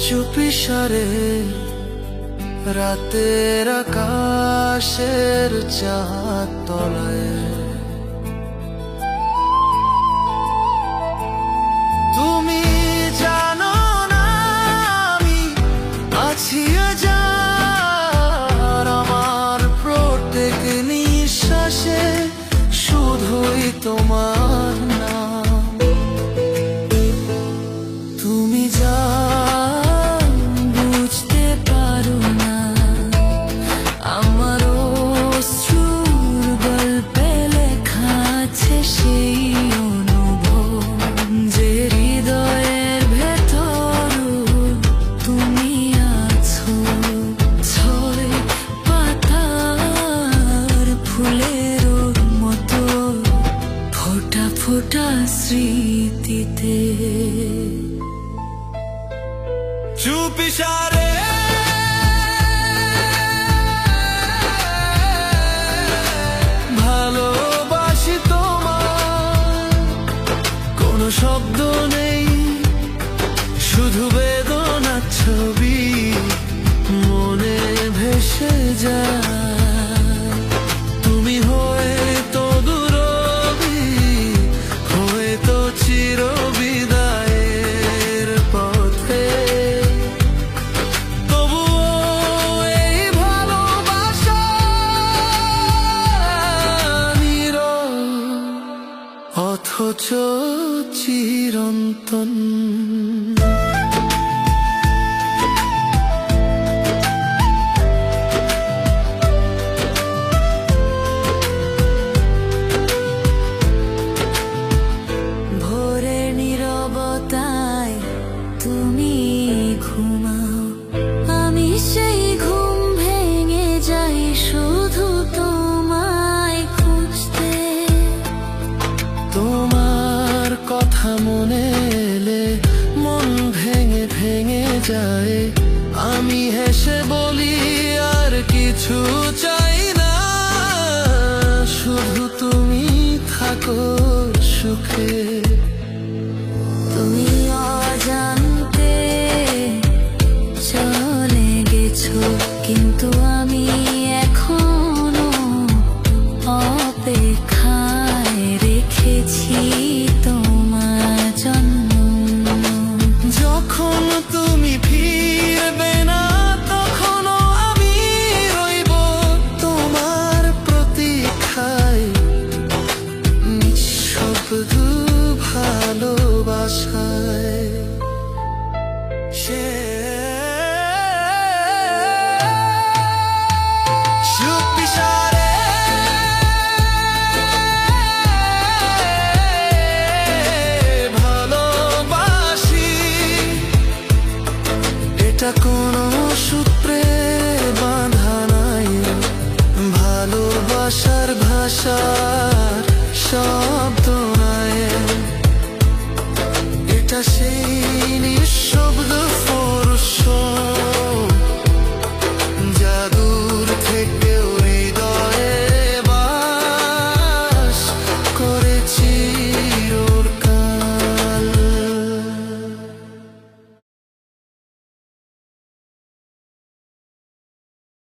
চুপিসারে রাতের আকাশের চাঁদ তলায় তুমি জানো না আমি আছি আজার, আমার প্রত্যেক নিঃশ্বাসে শুধুই তোমার নাম। তুমি যা বুঝতে পারো না আমার অশ্রুর গল্পে লেখা আছে সেই অনুভব, যে হৃদয়ের ভেতর তুমি আছো। ছয় পাতার ফুলের মতো ফোটা ফোটা স্মৃতিতে চুপিসারে ভালোবাসি তোমার, কোনো শব্দ নেই, শুধু বেদনার ছবি মনে ভেসে যায়। তুমি হয়তো দুরবি, হয়তো চিরবিদায়ের পথে, তবুও এই ভালোবাসা নীরব অথচ চিরন্তন। ভোরের নীরবতায় তুমি ঘুমাও, আমি সেই ঘুম ভেঙে যাই শুধু তোমায় খুঁজতে। তোমার কথা মনে এলে মন ভেঙে ভেঙে যায়, আমি হেসে বলি আর কিছু চাই না, শুধু তুমি থাকো সুখে। তুমি অজান্তে চলে গেছো, কিন্তু আমি এখনো অপেক্ষায় রেখেছি তোমার জন্য। যখন তুমি ফিরবে না তখনও আমি রইব তোমার প্রতীক্ষায়, নিঃশব্দ ভালোবাসায়। চুপিসারে ভালোবাসি, এটা কোনো সূত্রে বাঁধা নাই, ভালোবাসার ভাষার শব্দ নাই, এটা সেই